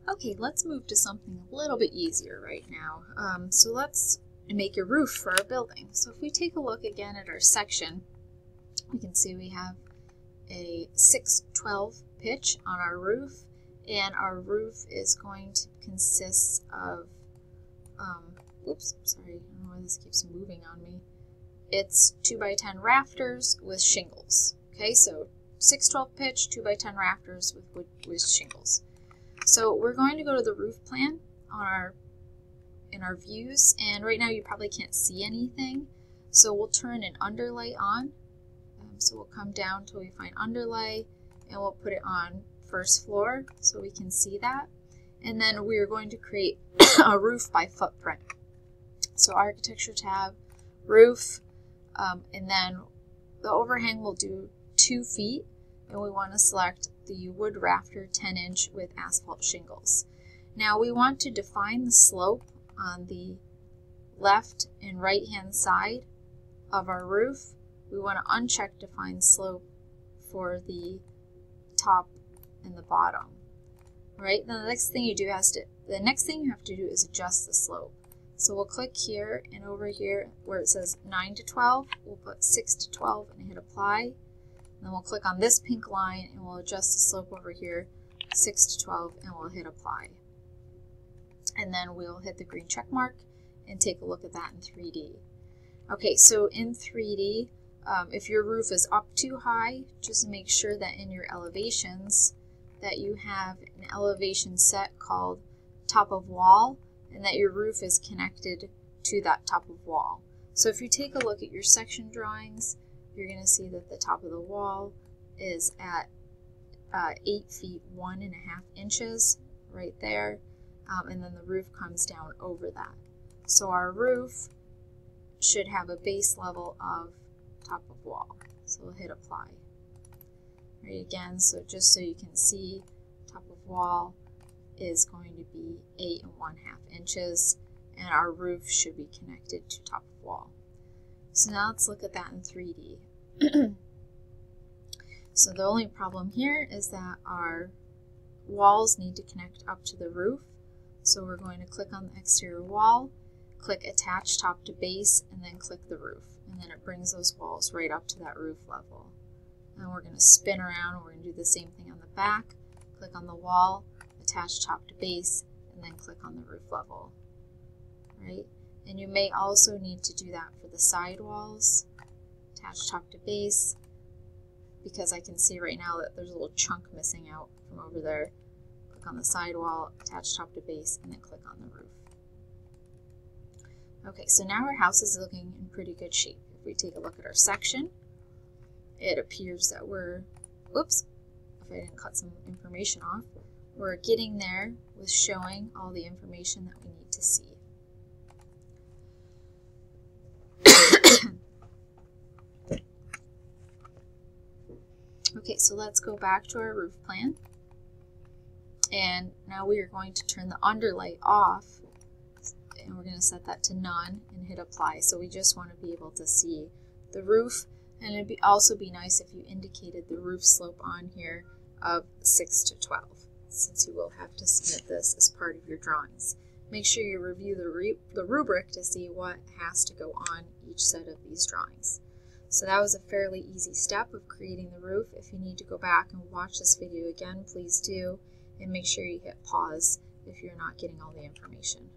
Okay, let's move to something a little bit easier right now. So let's make a roof for our building. So if we take a look again at our section, we can see we have a 6/12 pitch on our roof, and our roof is going to consist of, oops, sorry, I don't know why this keeps moving on me. It's 2x10 rafters with shingles. Okay, so 6/12 pitch, 2x10 rafters with shingles. So we're going to go to the roof plan in our views, and right now you probably can't see anything. So we'll turn an underlay on. So we'll come down till we find underlay, and we'll put it on first floor so we can see that. And then we're going to create a roof by footprint. So architecture tab, roof, and then the overhang will do 2 feet, and we want to select the wood rafter 10-inch with asphalt shingles. Now we want to define the slope on the left and right hand side of our roof. We want to uncheck define slope for the top and the bottom. Right? Then the next thing you have to do is adjust the slope. So we'll click here, and over here where it says 9 to 12, we'll put 6 to 12 and hit apply. Then we'll click on this pink line and we'll adjust the slope over here, 6 to 12, and we'll hit apply. And then we'll hit the green check mark and take a look at that in 3D. Okay, so in 3D, if your roof is up too high, just make sure that in your elevations that you have an elevation set called top of wall, and that your roof is connected to that top of wall. So if you take a look at your section drawings, you're going to see that the top of the wall is at 8 feet 1.5 inches right there, and then the roof comes down over that. So our roof should have a base level of top of wall. So we'll hit apply. Right, again, so just so you can see, top of wall is going to be 8 1/2 inches, and our roof should be connected to top of wall. So now let's look at that in 3D. So the only problem here is that our walls need to connect up to the roof. So we're going to click on the exterior wall, click attach top to base, and then click the roof. And then it brings those walls right up to that roof level. And we're going to spin around, and we're going to do the same thing on the back. Click on the wall, attach top to base, and then click on the roof level. Right? And you may also need to do that for the side walls. Attach top to base, because I can see right now that there's a little chunk missing out from over there. Click on the side wall, attach top to base, and then click on the roof. Okay, so now our house is looking in pretty good shape. If we take a look at our section, it appears that we're, oops, if I didn't cut some information off, we're getting there with showing all the information that we need to see. Okay, so let's go back to our roof plan. And now we are going to turn the underlay off, and we're going to set that to none and hit apply. So we just want to be able to see the roof, and it'd also be nice if you indicated the roof slope on here of 6 to 12, since you will have to submit this as part of your drawings. Make sure you review the rubric to see what has to go on each set of these drawings. So that was a fairly easy step of creating the roof. If you need to go back and watch this video again, please do, and make sure you hit pause if you're not getting all the information.